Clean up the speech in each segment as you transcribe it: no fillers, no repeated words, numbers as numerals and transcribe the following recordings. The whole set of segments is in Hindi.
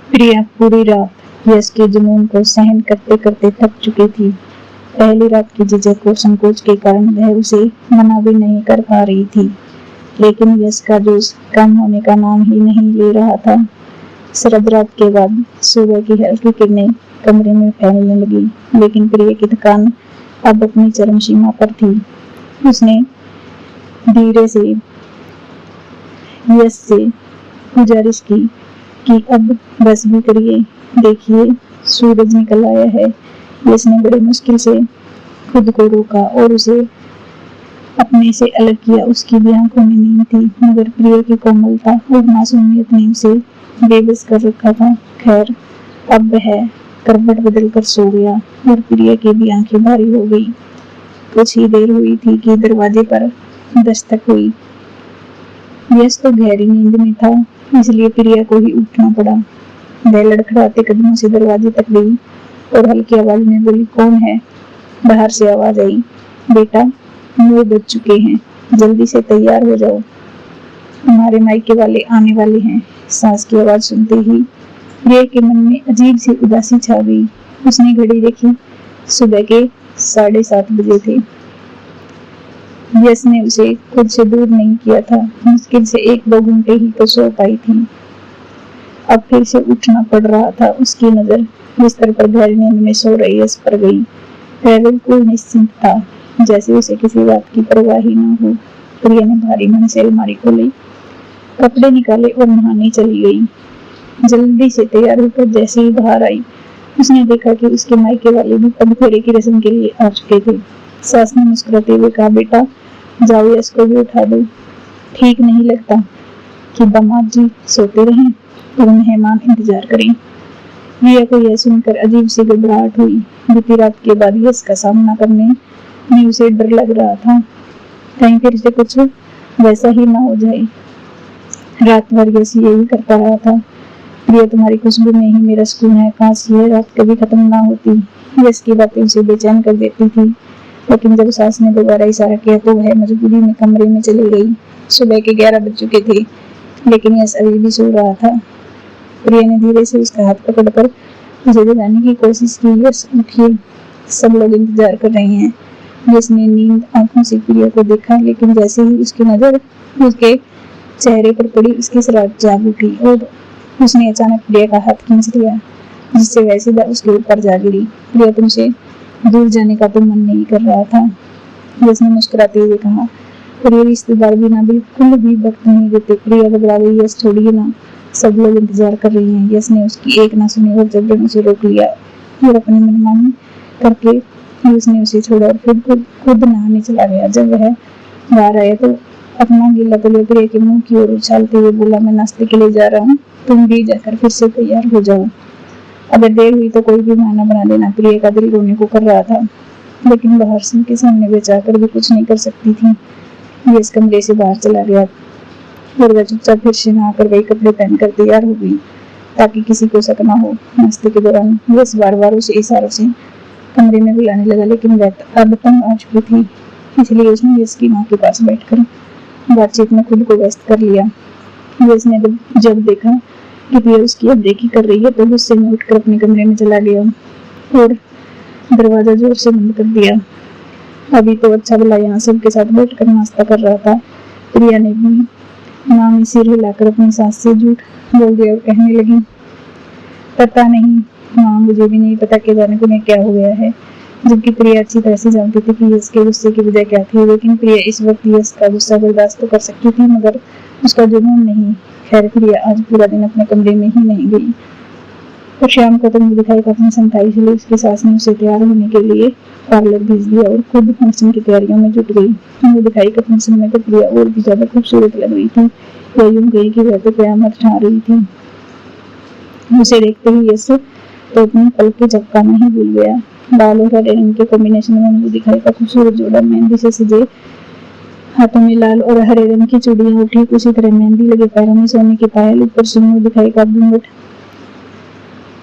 प्रिया पूरी रात यश के जुनून को सहन करते करते थक चुकी थी। पहली रात की झिझक और संकोच के कारण वह उसे मना भी नहीं कर पा रही थी, लेकिन यश का जोश कम होने का नाम ही नहीं ले रहा था। शरद रात के बाद सुबह की हल्की किरणें कमरे में फैलने लगी, लेकिन प्रिया की थकान अब अपनी चरम सीमा पर थी। उसने धीरे से यश से गुजारिश की कि अब बस भी करिए, देखिए सूरज निकल आया है। यश ने बड़ी मुश्किल से खुद को रोका और उसे अपने से अलग किया। उसकी भी आंखों में नींद थी, मगर प्रिया की कोमलता और मासूमियत ने उसे बेबस कर रखा था। खैर, अब वह करवट बदल कर सो गया और प्रिया की भी आंखें भारी हो गई। कुछ ही देर हुई थी कि दरवाजे पर दस्तक हुई। यश तो गहरी नींद में था, इसलिए प्रिया को ही उठना पड़ा। वह लड़खड़ाते कदमों से दरवाजे तक गई और हल्की आवाज में बोली, कौन है? बाहर से आवाज आई, बेटा 9 बज चुके हैं, जल्दी से तैयार हो जाओ, हमारे मायके वाले आने वाले हैं। सास की आवाज सुनते ही प्रिया के मन में अजीब सी उदासी छा गई। उसने घड़ी देखी, सुबह के 7:30 बजे थे। यश ने उसे खुद से दूर नहीं किया था, मुश्किल से 1-2 घंटे ही तो सो पाई थी। अब फिर से उठना पड़ रहा था। उसकी नजर बिस्तर पर गहरी नींद में सो रही यश पर गई। वह बिल्कुल निश्चिंत था, जैसे उसे किसी बात की परवाह ही न हो। प्रिया ने भारी मन से अलमारी खोली, कपड़े निकाले और नहाने चली गई। जल्दी से तैयार होकर जैसे ही बाहर आई, उसने देखा कि उसके मायके वाले भी पगफेरे की रस्म के लिए आ चुके थे। सास ने मुस्कुराते हुए कहा, बेटा जाओ यश को भी उठा दो, ठीक नहीं लगता कि दामाद जी सोते रहें और मेहमान इंतजार करें। प्रिया को यह सुनकर अजीब सी घबराहट हुई। बीती रात के बाद यश का सामना करने में उसे डर लग रहा था, कहीं फिर से कुछ वैसा ही ना हो जाए। रात भर यश यही करता रहा था, प्रिया तुम्हारी खुशबू में ही मेरा सुकून है, काश ये रात कभी खत्म ना होती। यश की बातें उसे बेचैन कर देती थी, लेकिन जब सास ने दोबारा इशारा किया तो वह मजबूरी में कमरे में चली गई। सुबह के 11 बज चुके थे, लेकिन यश अभी भी सो रहा था। प्रिया ने धीरे से उसका हाथ पकड़कर उसे जगाने की कोशिश की। यश उठिए, सब लोग इंतजार कर रहे हैं। यश ने नींद आंखों से प्रिया को देखा, लेकिन जैसे ही उसकी नजर उसके चेहरे पर पड़ी, उसकी शरारत जाग उठी और उसने अचानक प्रिया का हाथ खींच लिया, जिससे वह सीधा उसके ऊपर जा गिरी। प्रिया, तुमसे दूर जाने का तो मन नहीं कर रहा था, यश ने मुस्कुराते हुए कहा, और ये रिश्तेदार भी ना बिल्कुल भी वक्त नहीं देते। प्रिया घबरा गई, यश छोड़िए ना, सब लोग इंतजार कर रहे हैं। यश ने उसकी एक ना सुनी और जबरन उसे रोक लिया और अपनी मनमानी करके उसने उसे छोड़ा और खुद नहाने चला गया। जब वह बाहर आया तो अपना गीला तौलिया प्रिया के मुंह की ओर उछालते हुए बोला, मैं नाश्ते के लिए जा रहा हूँ, तुम भी जाकर फिर से तैयार हो जाओ, अगर देर हुई तो कोई भी बहाना बना देना। प्रिया का दिल रोने को कर रहा था, लेकिन बाहर सिंह के सामने वे चाहकर भी कुछ नहीं कर सकती थी। यश कमरे से बाहर चला गया और वह चुपचाप फिर से नहाकर वही कपड़े पहनकर तैयार हो गई, ताकि किसी को शक न हो। नाश्ते के दौरान यश बार बार उसे इशारों से कमरे में बुलाने लगा, लेकिन वह अब तंग आ चुकी थी, इसलिए उसने यश की माँ के पास बैठकर बातचीत में खुद को व्यस्त कर लिया। यश ने जब देखा कि प्रिया उसकी अनदेखी कर रही है तो गुस्से में उठकर अपने कमरे में चला गया और दरवाजा जोर से बंद कर दिया। अभी तो अच्छा भला यहाँ सबके साथ बैठकर नाश्ता कर रहा था। प्रिया ने भी माँ में सिर हिलाकर अपनी सास से झूठ बोल दिया और कहने लगी, पता नहीं माँ, मुझे भी नहीं पता कि जाने को मैं क्या हो गया है। जबकि प्रिया अच्छी तरह से जानती थी कि यश के गुस्से की वजह क्या थी, लेकिन प्रिया इस वक्त यश का गुस्सा बर्दाश्त तो कर सकती थी, मगर उसका जुनून नहीं। खैर, प्रिया आज पूरा दिन अपने कमरे में ही नहीं गई और शाम को तो मुझे दिखाई का फंक्शन था, इसलिए उसकी सास ने उसे तैयार होने के लिए पार्लर भेज दिया और खुद फंक्शन की तैयारियों में जुट गई। मुझे दिखाई का फंक्शन में तो प्रिया और भी ज्यादा खूबसूरत लग रही थी। वह यूं गई कि वह तो कयामत छा रही थी। उसे देखते ही यश तो अपनी पल के झपकाना ही भूल गया। लाल और हरे रंग के कॉम्बिनेशन में मुझे दिखाई का खूबसूरत जोड़ा मेहंदी से सजे, हाथों में लाल और हरे रंग की चूड़ियां और ठीक उसी तरह मेहंदी लगे पैरों में सोने की पायल, ऊपर से मुझे दिखाई का घूंघट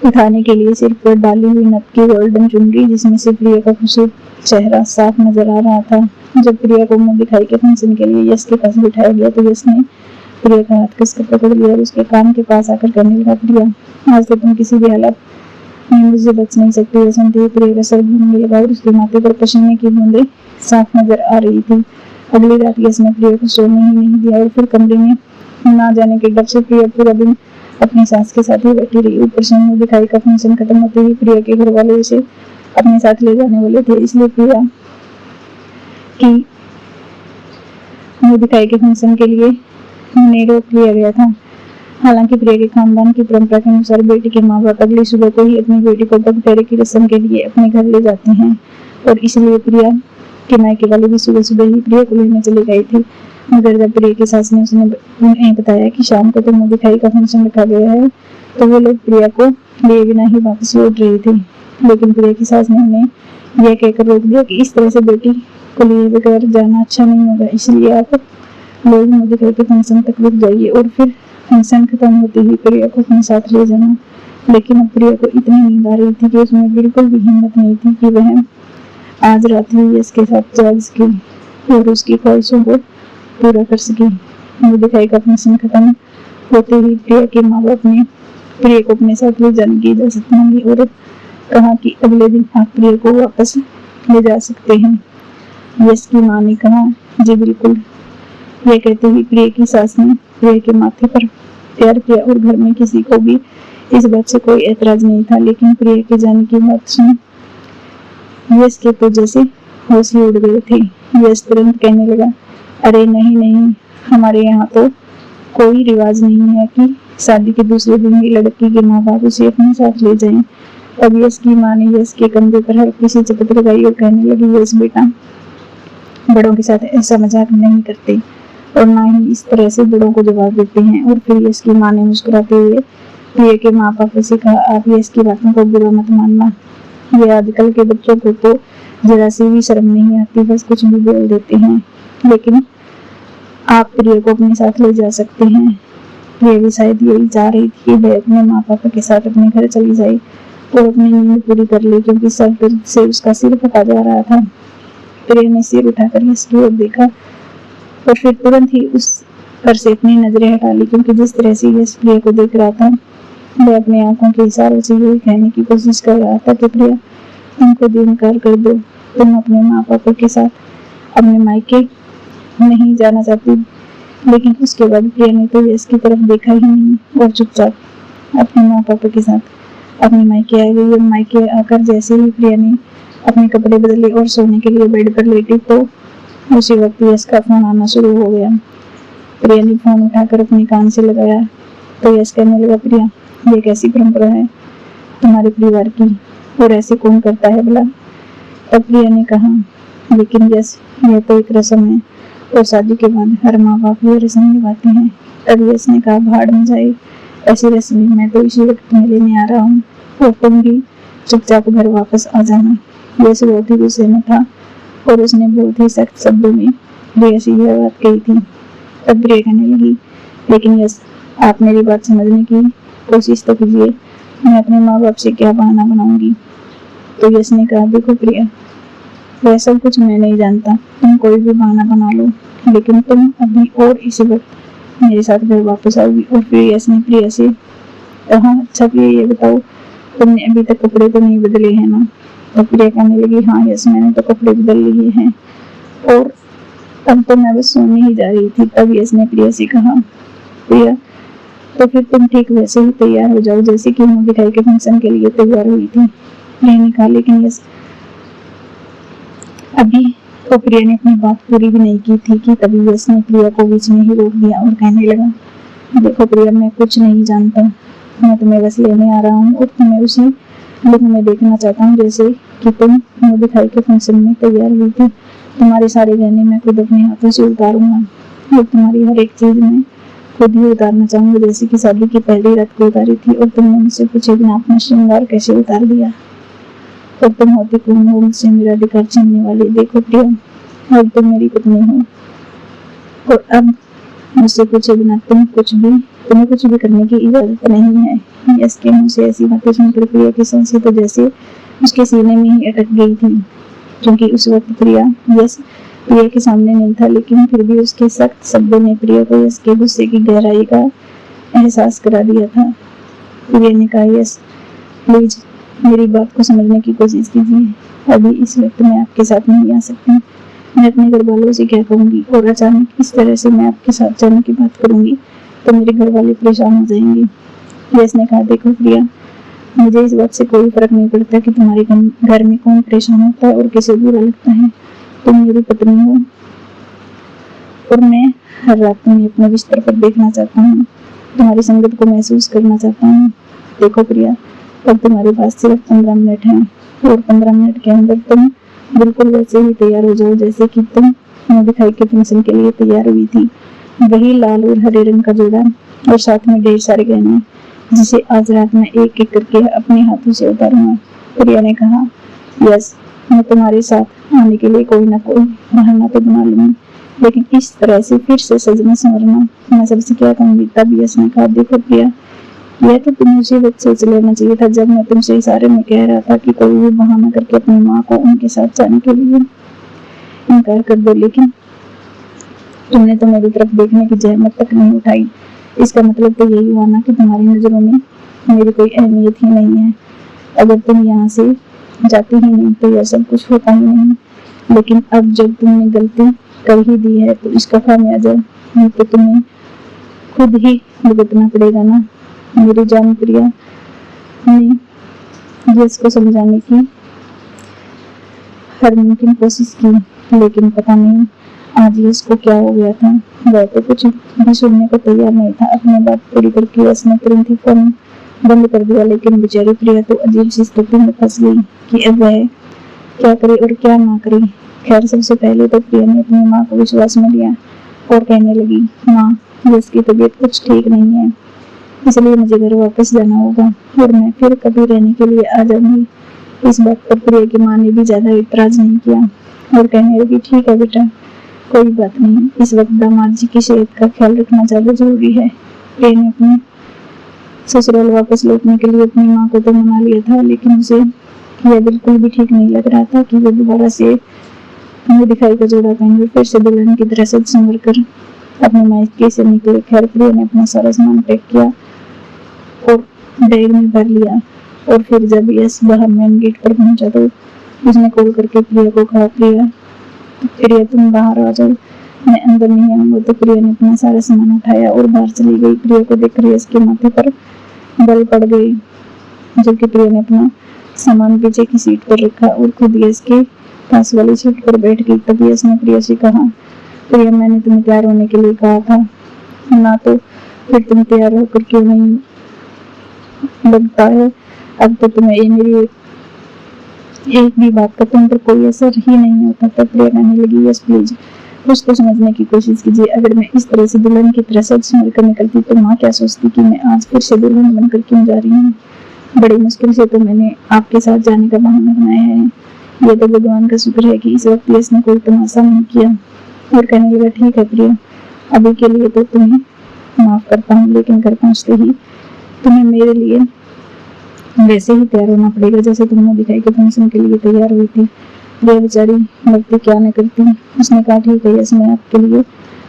उठाने के लिए सिर पर डाली हुई नथ की गोल्डन चुनरी, जिसमें से प्रिया का खूबसूरत चेहरा साफ नजर आ रहा था। जब प्रिया को मुंह दिखाई के फंक्शन के लिए यश के पास बिठाया गया तो यश ने प्रिया का हाथ कसकर पकड़ लिया और उसके कान के पास आकर कहने लगा, प्रिया आज तो तुम किसी भी हालत में मुझसे बच नहीं सकती। यह सुनते ही प्रिया का सर घूमने लगा और उसके माथे पर पसीने की बूंदें साफ नजर आ रही थी। अगली रात यश ने प्रिया को सोने ही नहीं दिया और फिर कमरे में ना जाने के डर से प्रिया पूरा दिन अपनी सास के साथ ही बैठी रही। ऊपर से मुंह दिखाई का फंक्शन खत्म होते ही प्रिया के घर वाले उसे अपने साथ ले जाने वाले थे, इसलिए प्रिया की मुंह दिखाई के फंक्शन के लिए उन्हें रोक लिया गया था। हालांकि प्रिया के खानदान की परंपरा के अनुसार बेटी के माँ बाप अगली सुबह को ही अपनी बेटी को पगफेरे की रस्म के लिए अपने घर ले जाते हैं और इसलिए प्रिया के मायके वाले भी सुबह सुबह ही प्रिया को लेने चले गए थे। मगर जब प्रिया की सास ने उन्हें बताया कि शाम को तो मुंह दिखाई का फंक्शन रखा गया है, तो वो लोग प्रिया को लिए बिना ही वापस लौट रहे थे। लेकिन प्रिया की सास ने उन्हें यह कहकर रोक दिया कि इस तरह से बेटी को लिए बगैर जाना अच्छा नहीं होगा, इसलिए आप लोग मुंह दिखाई के फंक्शन तक रुक जाइए और फिर फंक्शन खत्म होते ही प्रिया को अपने साथ ले जाना। लेकिन अब प्रिया को इतनी नींद आ रही थी कि उसमें बिल्कुल भी हिम्मत नहीं थी कि वह आज रात में यश के साथ जाग सके और उसकी ख्वाहिशों को पूरा कर सके। मुंह दिखाई का फंक्शन खत्म होते ही प्रिया के माँ बाप ने प्रिया को अपने साथ ले जाने की इजाजत मांगी और कहा कि अगले दिन आप प्रिया को वापस ले जा सकते हैं। यश की माँ ने कहा, जी बिल्कुल। यह कहते ही प्रिया की सास ने प्रिया के माथे पर प्यार किया और घर में किसी को भी इस बात से कोई ऐतराज नहीं था। लेकिन प्रिया के जाने की बात सुन यश के तो जैसे होश ही उड़ गए थे। यश तुरंत कहने लगा, अरे नहीं नहीं, हमारे यहाँ तो कोई रिवाज नहीं है कि शादी के दूसरे दिन ही लड़की के माँ बाप उसे अपने साथ ले जाएं। अब यश की माँ ने यश के कंधे पर हल्की सी चपत लगाई और कहने लगी, यश बेटा, बड़ों के साथ ऐसा मजाक नहीं करते और ना ही इस तरह से बड़ों को जवाब देते हैं। और फिर यश की माँ ने मुस्कुराते हुए प्रिया के माँ बाप से कहा, आप यश की बातों को बुरा मत मानना, ये आजकल के बच्चों को तो जरा सी भी शर्म नहीं आती, बस कुछ भी बोल देते हैं। लेकिन आप प्रिया को अपने साथ ले जा सकते हैं। प्रिया भी शायद यही चाह रही थी कि वह अपने माँ पापा के साथ अपने घर चली जाए और अपनी नींद पूरी कर ले, क्योंकि सर दर्द से उसका सिर फटा जा रहा था। प्रिया ने सिर उठाकर यश की ओर देखा और फिर तुरंत ही उस पर से अपनी नजरें हटा ली, क्योंकि जिस तरह से यश प्रिया को देख रहा था वह अपने आंखों के इशारों से यही कहने की कोशिश कर रहा था कि प्रिया, तुमको इनकार कर दो, तुम अपने माँ पापा के साथ अपने मायके नहीं जाना चाहती। लेकिन उसके बाद प्रिया ने तो यश की तरफ देखा ही नहीं और चुपचाप अपने माँ पापा के साथ अपने मायके आ गई। और मायके आकर जैसे ही प्रिया ने अपने कपड़े बदले और सोने के लिए बेड पर लेटी, तो उसी वक्त यश का फोन आना शुरू हो गया। प्रिया ने फोन उठाकर अपने कान से लगाया तो यश कहने लगा, प्रिया, ये कैसी परंपरा है तुम्हारे परिवार की और ऐसे कौन करता है भला? तब प्रिया ने कहा, लेकिन यश, यह तो एक रस्म है और शादी के बाद हर माँ बाप ये रस्म निभाते हैं। तब यश ने कहा, भाड़ में जाए ऐसी रस्में, मैं तो इसी वक्त तुम्हें लेने आ रहा हूँ और तुम भी चुपचाप घर वापस आ जाना। यश बहुत ही गुस्से में था और उसने बहुत ही सख्त शब्दों में प्रिया से यह बात कही थी। तब प्रिया कहने लगी, लेकिन यश, आप मेरी बात समझने की कोशिश तो कीजिए, मैं अपने माँ बाप से क्या बहाना बनाऊंगी? तो यश ने कहा, देखो प्रिया, वह सब कुछ मैं नहीं जानता, तुम कोई भी बहाना बना लो, लेकिन तुम अभी और इसी वक्त मेरे साथ घर वापस आओगी। और फिर यश ने प्रिया से कहा, अच्छा प्रिया, ये बताओ, तुमने अभी तक कपड़े तो नहीं बदले हैं ना? तो प्रिया कहने लगी, हाँ यश, मैंने तो कपड़े बदल लिए हैं और अब तो मैं बस सोने ही जा रही थी। तब यश ने प्रिया से कहा, प्रिया, तो फिर तुम ठीक वैसे ही तैयार हो जाओ जैसे कि मुंह दिखाई के फंक्शन के लिए तैयार हुई थी। प्रिया ने कहा, लेकिन यश, अभी तो प्रिया ने अपनी बात पूरी भी नहीं की थी कि तभी यश ने प्रिया को बीच में ही रोक दिया और कहने लगा, देखो प्रिया, मैं कुछ नहीं जानता, मैं तुम्हें बस लेने आ रहा हूँ और तुम्हें उसी लुक में देखना चाहता हूँ जैसे कि तुम मुंह दिखाई के फंक्शन में तैयार हुई थी। तुम्हारे सारे गहने मैं खुद अपने हाथों से उतारूंगा और तुम्हारी हर एक चीज में खुद ही उतारना चाहूंगा, जैसे कि शादी की पहली रात को उतारी थी और तुमने मुझसे पूछे बिना अपना श्रृंगार कैसे उतार दिया और तुम होती कौन हो मुझसे मेरा अधिकार छीनने वाली? देखो प्रिया, अब तुम मेरी पत्नी हो और अब मुझसे पूछे बिना तुम्हें कुछ भी करने की इजाजत नहीं है। यश के मुंह से ऐसी बातें सुनकर प्रिया की सांसें तो जैसे उसके सीने में ही अटक गई थी, क्योंकि उस वक्त प्रिया यश प्रिया के सामने नहीं था, लेकिन फिर भी उसके सख्त शब्दों ने प्रिया को यश के गुस्से की गहराई का एहसास करा दिया था। प्रिया ने कहा, यश प्लीज मेरी बात को समझने की कोशिश कीजिए। अभी इस वक्त मैं आपके साथ नहीं आ सकती। मैं अपने घर वालों से क्या कहूंगी, और अचानक इस तरह से मैं आपके साथ जाने की बात करूंगी तो मेरे घर वाले परेशान हो जाएंगे। यश ने कहा, देखो प्रिया, मुझे इस बात से कोई फर्क नहीं पड़ता कि तुम्हारे घर में कौन परेशान होता है और किसे बुरा लगता है। तुम मेरी पत्नी हो और मैं हर रात तुम्हें अपने बिस्तर पर देखना चाहता हूँ, तुम्हारी संगत को महसूस करना चाहता हूँ। देखो प्रिया, अब तुम्हारे पास सिर्फ 15 मिनट है, और 15 मिनट के अंदर तुम बिल्कुल वैसे ही तैयार हो जाओ जैसे कि तुम मुंह दिखाई के फंक्शन के लिए तैयार हुई थी। वही लाल और हरे रंग का जोड़ा और साथ में ढेर सारे गहने, जिसे आज रात में एक एक करके अपने हाथों से उतारूंगा। प्रिया ने कहा, यस, मैं तुम्हारे साथ आने के लिए कोई ना कोई बहाना तो बना लूंगी, लेकिन इस तरह से फिर से सजना संवरना मैं सबसे क्या कहूंगी। तब यश ने कहा, देखो प्रिया, यह तो तुम्हें उसी वक्त सोच लेना चाहिए था जब मैं तुमसे इशारे में कह रहा था कि कोई भी बहाना करके अपनी माँ को उनके साथ जाने के लिए इनकार कर दो, लेकिन तुमने तो मेरी तरफ देखने की जहमत तक नहीं उठाई। इसका मतलब तो यही हुआ ना कि तुम्हारी नजरों में मेरी कोई अहमियत ही नहीं है। अगर तुम यहाँ से जाती ही नहीं तो यह सब कुछ होता ही नहीं, लेकिन अब जब तुमने गलती कर ही दी है तो इसका खामियाजा तो तुम्हें खुद ही भुगतना पड़ेगा ना। मेरी जान प्रिया ने यश को समझाने की हर मुमकिन कोशिश की, लेकिन पता नहीं आज यश को क्या हो गया था। वह तो कुछ भी सुनने को तैयार नहीं था। अपनी बात पूरी करके यश ने तुरंत ही फोन बंद कर दिया, लेकिन बेचारी प्रिया तो अजीब सी स्थिति में फंस गई कि अब वह क्या करे और क्या ना करे। खैर, सबसे पहले तो प्रिया ने अपनी माँ को विश्वास में लिया और कहने लगी, माँ, यश की तबीयत कुछ ठीक नहीं है, इसलिए मुझे घर वापस जाना होगा और मैं फिर कभी रहने के लिए आ जाऊंगी। इस बात पर प्रिया की माँ ने भी ज्यादा इतराज नहीं किया और कहने लगी, ठीक है बेटा, कोई बात नहीं, इस वक्त दामाद जी की सेहत का ख्याल रखना ज्यादा जरूरी है। प्रिया ने अपने ससुराल वापस लौटने के लिए अपनी माँ को तो मना लिया था, लेकिन उसे यह बिल्कुल भी ठीक नहीं लग रहा था कि वो दोबारा से मुंह दिखाई का जोड़ा पहनकर फिर से दुल्हन की तरह सज संवर कर अपने मायके से निकले। खैर, प्रिया ने अपना सारा सामान पैक किया और बैग में भर लिया, और फिर जब यश बाहर मेन गेट पर पहुंचा तो उसने कॉल करके प्रिया को कहा, प्रिया तुम बाहर आ जाओ, मैं अंदर नहीं आऊंगा। तो प्रिया ने अपना सारा सामान उठाया और बाहर चली गई। प्रिया को देखकर यश के माथे पर बल पड़ गई, जबकि प्रिया ने अपना सामान पीछे की सीट पर रखा और खुद यश के पास वाली सीट पर बैठ गई। तब यश ने प्रिया से कहा, प्रिया, मैंने तुम्हें तैयार होने के लिए कहा था ना, तो फिर तुम तैयार होकर क्यों नहीं लगता है? अब तो तुम्हें ये मेरी एक भी बात का तुम पर कोई असर ही नहीं होता। तब प्रिया कहने लगी, यस प्लीज कुछ तो समझने की कोशिश कीजिए। अगर मैं इस तरह से दुल्हन की तरह सच संभल कर निकलती तो माँ क्या सोचती कि मैं आज फिर से दुल्हन बनकर क्यों जा रही हूँ। बड़ी मुश्किल से तो मैंने आपके साथ जाने का बहाना बनाया है। यह तो भगवान का शुक्र है कि इस वक्त यश ने कोई तमाशा नहीं किया। और कहने लगा, ठीक है प्रिया, अभी के लिए तो तुम्हें माफ करता हूँ, लेकिन घर पहुँचते ही तुम्हें मेरे लिए वैसे ही तैयार होना पड़ेगा जैसे तुमने दिखाई के फंक्शन के लिए तैयार हुई थी। वह बेचारी लगती क्या न करती। उसने कहा, ठीक है यश, मैं आपके लिए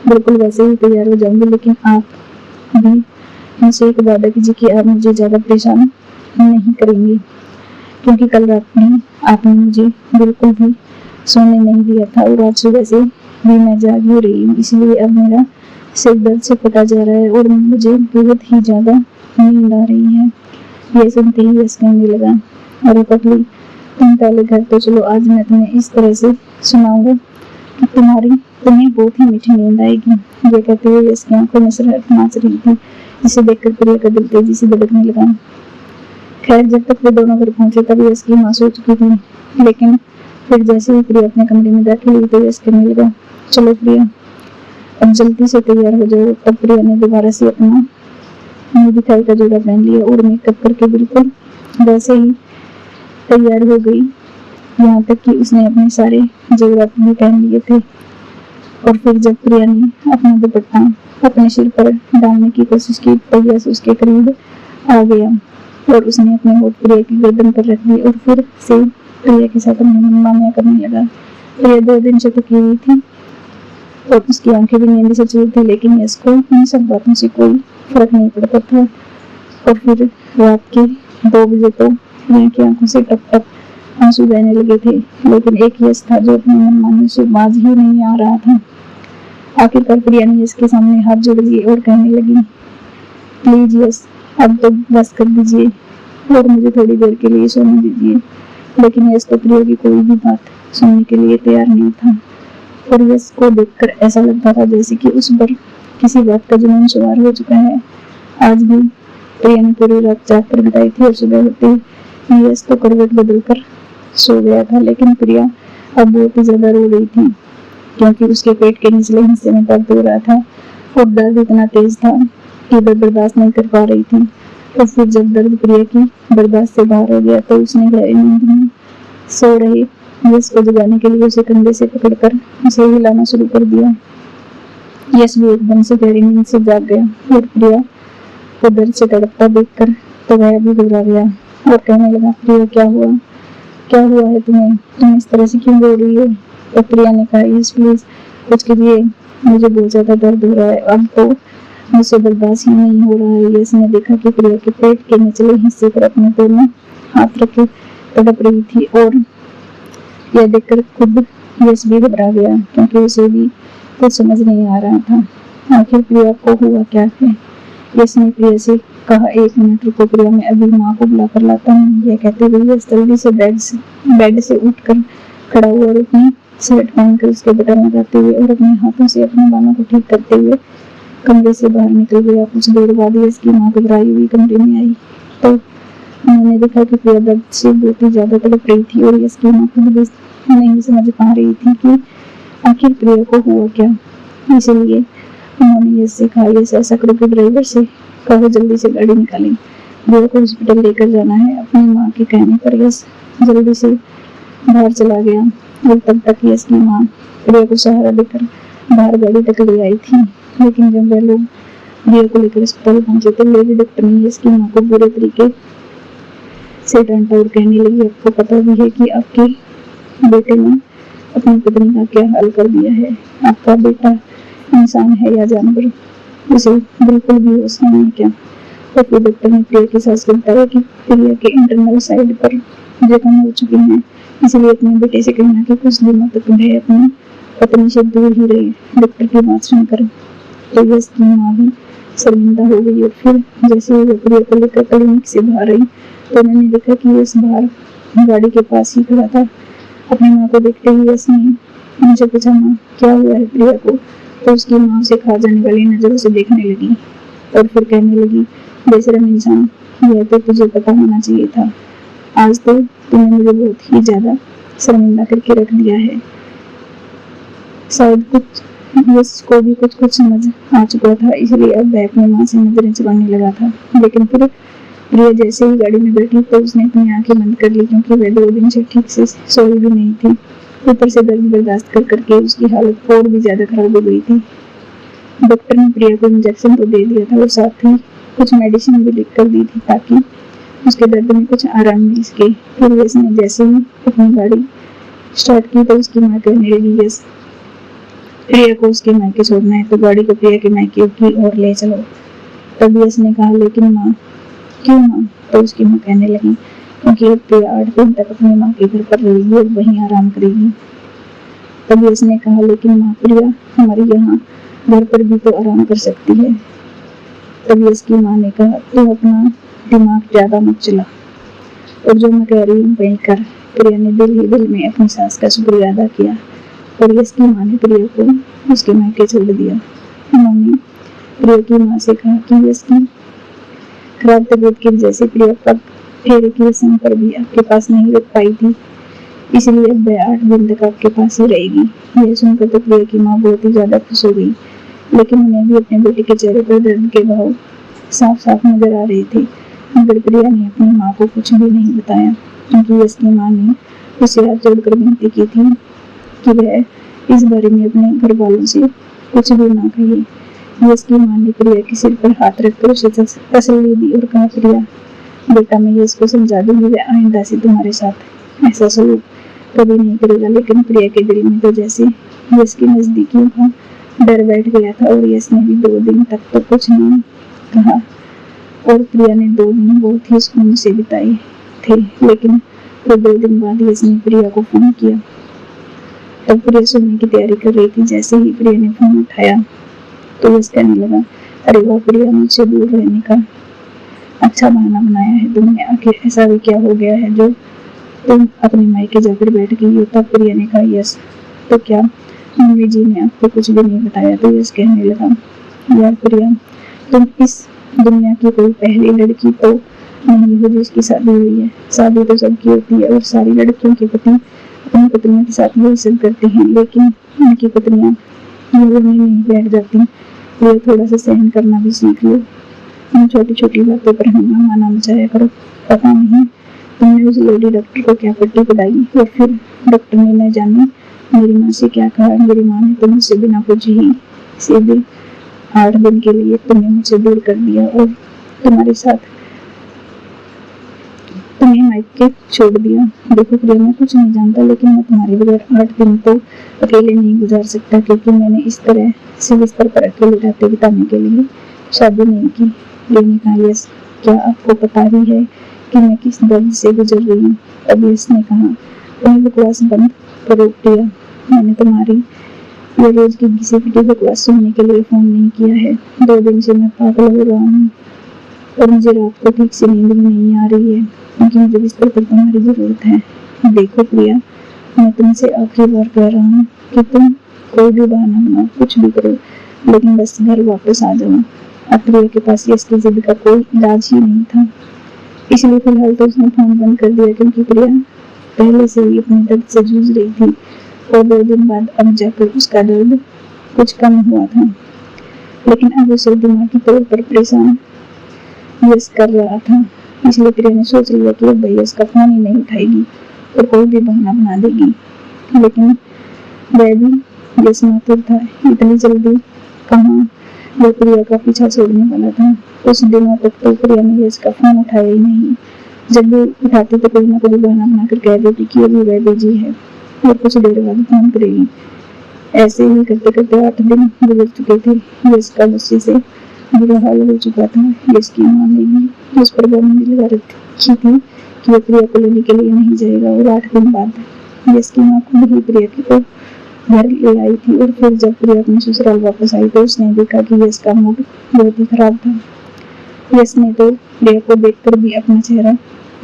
बिल्कुल वैसे ही तैयार हो जाऊंगी, लेकिन आप भी मुझसे एक वादा कीजिए कि आप मुझे ज्यादा परेशान नहीं करेंगी, क्योंकि कल रात में आपने मुझे बिल्कुल भी सोने नहीं दिया था और आज सुबह से भी मैं जागी रही हूँ, इसलिए अब मेरा सिर दर्द से फटा जा रहा है और मुझे बहुत ही ज्यादा नींद आ रही है। यह सुनते ही यश कहने लगा, अरे पगली, तुम पहले घर तो चलो, आज मैं तुम्हें इस तरह से सुनाऊंगा कि तुम्हें बहुत ही मीठी नींद आएगी। ये कहते हुए यश की आंखों में शरारत नाच रही थी, जिसे देखकर प्रिया का दिल तेजी से धड़कने लगा। खैर, जब तक वे दोनों घर पहुंचे तब यश की माँ सो चुकी थी, लेकिन फिर जैसे ही प्रिया अपने कमरे में दाखिल हुई तो यश कहने लगा, चलो प्रिया, अब जल्दी से तैयार हो जाओ। तब प्रिया ने दोबारा से अपना मुंह दिखाई का जोड़ा पहन लिया और मेकअप करके बिल्कुल वैसे ही तैयार हो गई, यहाँ तक कि उसने अपने सारे जेवरात भी पहन लिए थे। और फिर जब प्रिया ने अपना दुपट्टा अपने सिर पर डालने की कोशिश की तो यश उसके करीब आ गया और उसने अपने होठ प्रिया की गर्दन पर रख दी और फिर से प्रिया के साथ अपनी मनमानियां करने लगा। प्रिया 2 दिन से थकी हुई थी और उसकी आंखें भी नींद से चूर थी, लेकिन यश को इन सब बातों से कोई फर्क नहीं पड़ता था। और फिर रात के 2 बजे तो प्रिया की आंखों से टप टप आंसू बहने लगे थे, लेकिन एक यश था जो अपने मनमानी से बाज ही नहीं आ रहा था। आखिरकार प्रिया ने यश के सामने हाथ जोड़ दिए और कहने लगी, प्लीज यश, अब तो बस कर दीजिए और मुझे थोड़ी देर के लिए सोने दीजिए। लेकिन यश तो प्रिया की कोई भी बात सुनने के लिए तैयार नहीं था, और यश को देखकर ऐसा लगता था जैसे कि उस पर किसी बात का जुनून सवार हो चुका है। आज भी प्रिया ने पूरी रात जाग कर बिताई थी, और सुबह होते ही यश तो करवट बदल कर सो गया था, लेकिन प्रिया अब बहुत ही ज्यादा रो रही थी, क्योंकि उसके पेट के निचले हिस्से में दर्द हो रहा था, और दर्द इतना तेज था कि वह बर्दाश्त नहीं कर पा रही थी। और फिर जब दर्द प्रिया की बर्दाश्त से बाहर हो गया तो उसने गहरी नींद में सो रहे यश को जगाने के लिए उसे कंधे से पकड़कर उसे हिलाना शुरू कर दिया। यश भी एकदम से गहरी नींद से जाग गया, और प्रिया को दर्द से तड़पता देखकर तो वह भी घबरा गया और कहने लगा, प्रिया क्या हुआ है तुम्हें, तुम इस तरह से क्यों रो रही हो? तो प्रिया ने कहा, यस प्लीज कुछ कीजिए, मुझे बहुत ज्यादा दर्द हो रहा है, अब तो मुझसे बर्दाश्त ही नहीं हो रहा है। यश ने देखा कि प्रिया के पेट के निचले हिस्से पर अपने दोनों हाथ रखे तड़प रही थी, और यह देखकर खुद यश भी घबरा गया, क्योंकि उसे भी कुछ समझ नहीं आ रहा था आखिर प्रिया को हुआ क्या है। यश ने प्रिया से कहा, 1 मिनट रुको प्रिया, मैं अभी माँ को बुला कर लाता हूँ। यह कहते हुए यश जल्दी से बेड से उठकर खड़ा हुआ और अपनी शर्ट पहनकर उसके बटन लगाते हुए और अपने हाथों से अपने बालों को ठीक करते हुए कमरे से बाहर निकल गया। कुछ देर बाद यश की माँ घबराई हुई कमरे में आई तो उन्होंने देखा कि प्रिया दर्द से बहुत ही ज्यादा तड़प रही थी, और यश की माँ खुद भी नहीं समझ पा रही थी कि आखिर प्रिया को हुआ क्या। इसलिए उन्होंने यश से कहा, यश ऐसा करो कि ड्राइवर से कहो जल्दी से गाड़ी निकालें, प्रिया को हॉस्पिटल लेकर जाना है। अपनी माँ के कहने पर यश जल्दी से बाहर चला गया, और तब तक यश की माँ प्रिया को सहारा देकर बाहर गाड़ी तक ले आई थी। लेकिन जब वह लोग प्रिया को लेकर अस्पताल पहुंचे तो लेडी डॉक्टर ने यश की माँ को बुरे तरीके से डांटा और कहने लगी, आपको पता भी है कि आपके बेटे ने अपनी पत्नी का क्या हाल कर दिया है? आपका बेटा इंसान है या जानवर? उसे बिल्कुल भी होश नहीं है क्या? तो फिर डॉक्टर ने प्रिया के सास को बताया कि प्रिया के इंटरनल साइड पर जख्म हो चुके हैं, इसलिए अपने बेटे से कहना कि कुछ दिनों तक वह अपनी पत्नी से दूर ही रहे। डॉक्टर की बात सुनकर तो यश की माँ भी शर्मिंदा हो गई, और फिर जैसे ही प्रिया को लेकर क्लिनिक से बाहर आई तो उन्होंने देखा कि यश बाहर गाड़ी के पास ही खड़ा था। अपनी माँ को देखते ही यश ने उनसे पूछा, माँ क्या हुआ है प्रिया को? तो उसकी माँ उसे खा जाने वाली नजरों से देखने लगी और फिर कहने लगी, बेशरम इंसान, यह तो तुझे पता होना चाहिए था, आज तो तूने मुझे बहुत ही ज्यादा शर्मिंदा करके रख दिया है। शायद कुछ यश को भी कुछ समझ आ चुका था, इसलिए अब वह अपनी माँ से नजरें चुराने लगा था। लेकिन फिर प्रिया जैसे ही गाड़ी में बैठी तो उसने अपनी आंखें बंद कर ली, क्योंकि वह 2 दिन से ठीक से सोई भी नहीं थी। ऊपर से दर्द बर्दाश्त कर करके उसकी हालत और भी ज्यादा खराब हो गई थी। डॉक्टर ने प्रिया को इंजेक्शन तो दे दिया था और साथ ही कुछ मेडिसिन भी लिख कर दी थी ताकि उसके दर्द में कुछ आराम मिल सके। फिर यश ने जैसे ही अपनी गाड़ी स्टार्ट की तो उसकी माँ कहने लगी, यश प्रिया को उसके मायके छोड़ना है तो गाड़ी को प्रिया के मायके की ओर ले चलो। तब यश ने कहा, लेकिन माँ क्यों माँ? तो उसकी माँ कहने लगी, क्योंकि अब प्रिया 8 दिन तक अपनी माँ के घर पर रहेगी और वहीं आराम करेगी। तब यश ने कहा, लेकिन माँ प्रिया हमारे यहाँ घर पर भी तो आराम कर सकती है। तब यश की माँ ने कहा, तू अपना दिमाग ज्यादा मत चला और जो मैं कह रही हूँ वही कर। प्रिया ने दिल ही दिल में अपनी सास का शुक्रिया अदा किया और यश की माँ ने प्रिया को उसके मायके छोड़ दिया। उन्होंने प्रिया की माँ से कहा कि यश की खराब तबीयत की वजह से प्रिया कब फेरे की रस्म पर भी आपके पास नहीं रुक पाई थी, इसलिए अब वह 8 दिन तक आपके पास ही रहेगी। यह सुनकर तो प्रिया की माँ बहुत ही ज्यादा खुश हो गई, लेकिन उन्हें भी अपने बेटे के चेहरे पर दर्द के भाव साफ साफ नजर आ रहे थे। मगर प्रिया ने अपनी माँ को कुछ भी नहीं बताया, क्योंकि यश की माँ ने उसे हाथ जोड़कर विनती की थी कि वह इस बारे में अपने घर वालों से कुछ भी ना कहे। यश की माँ ने प्रिया के सिर पर हाथ रखकर उसे तसल्ली दी और कहा, प्रिया बेटा मैं यश को समझा दूंगी, वह आइंदा से तुम्हारे साथ ऐसा सलूक कभी नहीं करेगा। लेकिन प्रिया के दिल में तो जैसे यश की नजदीकियों का डर बैठ गया था और यश ने भी 2 दिन तक तो कुछ नहीं कहा और प्रिया ने 2 दिन बहुत ही सुकून से बिताए थे। लेकिन फिर 2 दिन बाद यश ने प्रिया को फोन किया। तब प्रिया सोने की तैयारी कर रही थी। जैसे ही प्रिया ने फोन उठाया तो यश कहने लगा, अरे वाह प्रिया, मुझसे दूर रहने का अच्छा बहाना बनाया है तुमने। आखिर ऐसा भी क्या हो गया है जो तुम अपने मायके जाकर बैठ गई हो? तब प्रिया ने कहा, यश तो क्या मम्मी जी ने आपको कुछ भी नहीं बताया? तो यश कहने लगा, यार प्रिया, तुम इस दुनिया की कोई पहली लड़की तो नहीं हो जिसकी शादी हुई है। शादी तो सबकी होती है और सारी लड़कियों के पति अपनी पत्नियों के साथ यही सब करते हैं, लेकिन उनकी पत्नियां नहीं बैठ जाती। ये थोड़ा सा सहन करना भी सीख लो। इन छोटी छोटी बातों पर हंगामा ना मचाया करो। पता नहीं तुमने उस लेडी डॉक्टर को क्या पट्टी पढ़ाई और फिर डॉक्टर ने न जाने मेरी माँ से क्या कहा। मेरी माँ ने तो मुझसे बिना पूछे ही सीधे 8 दिन के लिए तुम्हें मुझसे दूर कर दिया और तुम्हारे साथ तुम्हें मायके छोड़ दिया। देखो प्रिया, मैं कुछ नहीं जानता, लेकिन मैं तुम्हारे बगैर 8 दिन तो अकेले नहीं गुजार सकता, क्योंकि मैंने इस तरह से बिस्तर पर अकेले रातें बिताने के लिए शादी नहीं की। प्रिया ने कहा, यस, क्या आपको पता ही है कि मैं किस दर्द से गुजर रही हूँ? तब यश ने कहा, तुम्हें बकवास बंद करो प्रिया, मैंने तुम्हारी ये रोज की घिसी पिटी बकवास सुनने के लिए फोन नहीं किया है। 2 दिन से मैं पागल हो रहा हूँ और मुझे रात को ठीक से नींद भी नहीं आ रही है, क्योंकि मुझे बिस्तर पर तुम्हारी जरूरत है। देखो प्रिया, मैं तुमसे आखिरी बार कह रहा हूँ कि तुम कोई भी बहाना बनाओ, कुछ भी करो, लेकिन बस घर वापस आ जाओ। अब प्रिया के पास यश की जिद का कोई इलाज ही नहीं था, इसलिए फिलहाल तो उसने फोन बंद कर दिया, क्योंकि प्रिया पहले से ही अपने दर्द से जूझ रही थी और 2 दिन बाद अब जाकर उसका दर्द कुछ कम हुआ था। लेकिन अब उसे दिमागी तौर पर परेशान यश कर रहा था, इसलिए प्रिया ने सोच लिया कि अब यश का फोन ही नहीं उठाएगी और कोई भी बहाना बना देगी। लेकिन वह भी यश मातुर था, इतनी जल्दी कहाँ वो प्रिया का पीछा छोड़ने वाला था। कुछ दिनों तक तो प्रिया ने यश का फोन उठाया ही नहीं। जब भी उठाती तो कोई ना कोई बहाना बनाकर कह देती कि अभी वह बिजी है और कुछ देर बाद फोन करेगी। ऐसे ही करते करते 8 दिन गुजर चुके थे। यश का गुस्से से बुरा हाल हो चुका था। यश की माँ ने भी उस पर पाबंदी लगा रखी थी कि वो प्रिया को लेने के लिए नहीं जाएगा, और 8 दिन बाद यश की माँ खुद ही प्रिया को घर ले आई थी। और फिर जब प्रिया अपने ससुराल वापस आई तो उसने देखा कि यश का मूड बहुत ही खराब था। यश ने तो प्रिया को देखकर भी अपना चेहरा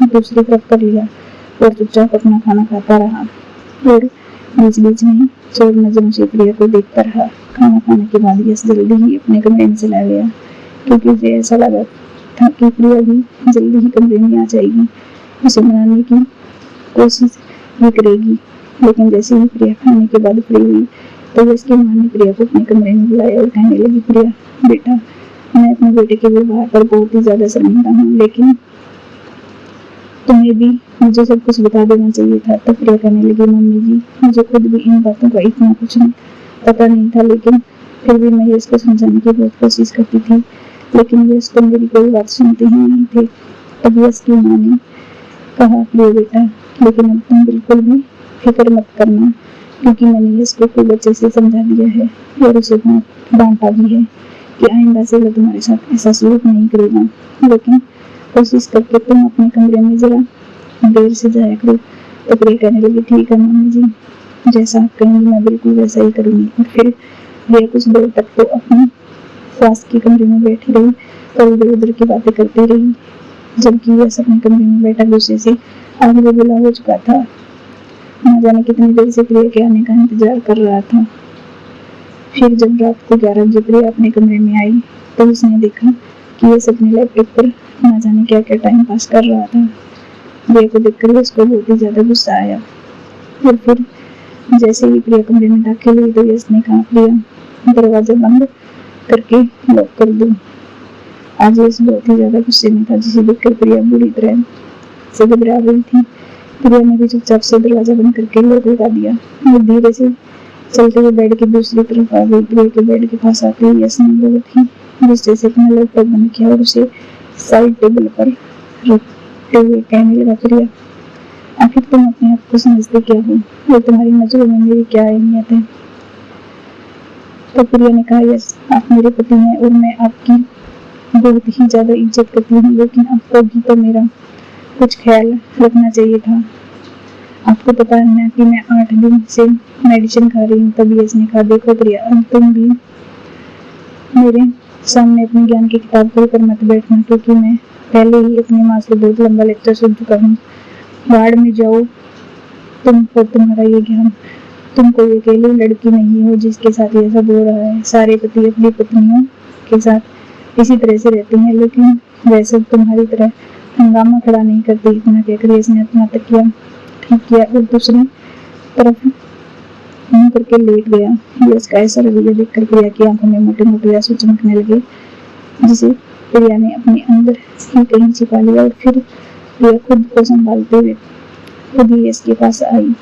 दूसरी तरफ कर लिया और चुपचाप अपना खाना खाता रहा और बीच बीच में चोर नजरों से प्रिया को देखता रहा। खाना खाने के बाद यश जल्दी ही अपने कमरे में चला गया, क्योंकि उसे ऐसा लगा था कि प्रिया भी जल्दी ही कमरे में आ जाएगी, उसे मनाने की कोशिश भी करेगी। लेकिन जैसे ही प्रिया खाने के बाद फ्री हुई तो यश की माँ ने प्रिया को अपने कमरे में बुलाया और कहने लगी, प्रिया बेटा, मैं अपने बेटे के व्यवहार पर बहुत ही ज्यादा शर्मिंदा हूँ, लेकिन तुम्हें भी मुझे सब कुछ बता देना चाहिए था। तब प्रिया कहने लगी, मम्मी जी, मुझे खुद भी इन बातों का इतना कुछ पता नहीं था, लेकिन फिर भी मैं यश को समझाने की बहुत कोशिश करती थी, लेकिन यश तो मेरी कोई बात सुनते ही नहीं थे। तब यश की माँ ने कहा, प्रिया बेटा, लेकिन अब तुम बिल्कुल भी फिक्र मत करना, क्योंकि मैंने यश को खूब अच्छे से समझा दिया है और उसे डांटा भी है कि आइंदा से वो तुम्हारे साथ ऐसा सलूक नहीं करेगा। लेकिन कोशिश करके तुम अपने कमरे में जरा देर से जाया करो। तो प्रिया कहने लगी, ठीक है मम्मी जी, जैसा आप कहेंगी मैं बिल्कुल वैसा ही करूंगी। और फिर प्रिया कुछ देर तक तो अपने सास के कमरे में बैठी रही और इधर उधर की बातें करती रही, जबकि यश अपने कमरे में बैठा गुस्से से आग बबूला हो चुका था। न जाने कितनी देर से प्रिया के आने का इंतजार कर रहा था। फिर जब रात को 11 बजे प्रिया अपने कमरे में आई तो उसने देखा कि यश अपने लैपटॉप पर न जाने क्या क्या टाइम पास कर रहा था। प्रिया को देखकर उसको बहुत ही ज्यादा गुस्सा आया और फिर जैसे ही प्रिया कमरे में दाखिल हुई तो यश ने कहा, प्रिया दरवाजा बंद करके लॉक कर दो। आज यश बहुत ही ज्यादा गुस्से में था, जिसे देखकर प्रिया बुरी तरह से घबरा गई थी। प्रिया ने भी चुपचाप से दरवाजा बंद करके लॉक लगा दिया। वो धीरे से चलते हुए बेड की दूसरी तरफ आ गई। प्रिया के बेड के पास आते ही यश ने बहुत ही गुस्से से अपना लैपटॉप बंद किया और उसे साइड टेबल पर रखते हुए कहने लगा, प्रिया, आखिर तुम अपने आप को समझते क्या हो और तुम्हारी नजरों में मेरी क्या अहमियत है? तो प्रिया ने कहा, यस, आप मेरे पति हैं और मैं आपकी बहुत ही ज्यादा इज्जत करती हूँ, लेकिन आपको भी तो मेरा कुछ ख्याल रखना चाहिए था। आपको पता है ना कि मैं 8 दिन से मेडिसिन खा रही हूँ। तभी यश ने कहा, देखो प्रिया, अब तुम भी मेरे सामने अपने ज्ञान की किताब खोलकर मत बैठना, क्योंकि मैं पहले ही अपनी माँ से बहुत लंबा लेक्चर सुन चुका हूँ। बाढ़ में जाओ तुम और तुम्हारा ये ज्ञान। तुम कोई अकेली लड़की नहीं हो जिसके साथ ये सब हो रहा है। सारे पति अपनी पत्नियों के साथ इसी तरह से रहते हैं, लेकिन वैसे तुम्हारी तरह हंगामा खड़ा नहीं करते। इतना कहकर यश ने अपना तकिया ठीक किया और दूसरी तरफ मुंह करके लेट गया। यश का ऐसा रवैया देखकर प्रिया की आंखों में मोटे मोटे आंसू चमकने लगे, जिसे प्रिया ने अपने अंदर ही कहीं छिपा लिया। और फिर प्रिया खुद को संभालते हुए खुद ही यश के पास आई।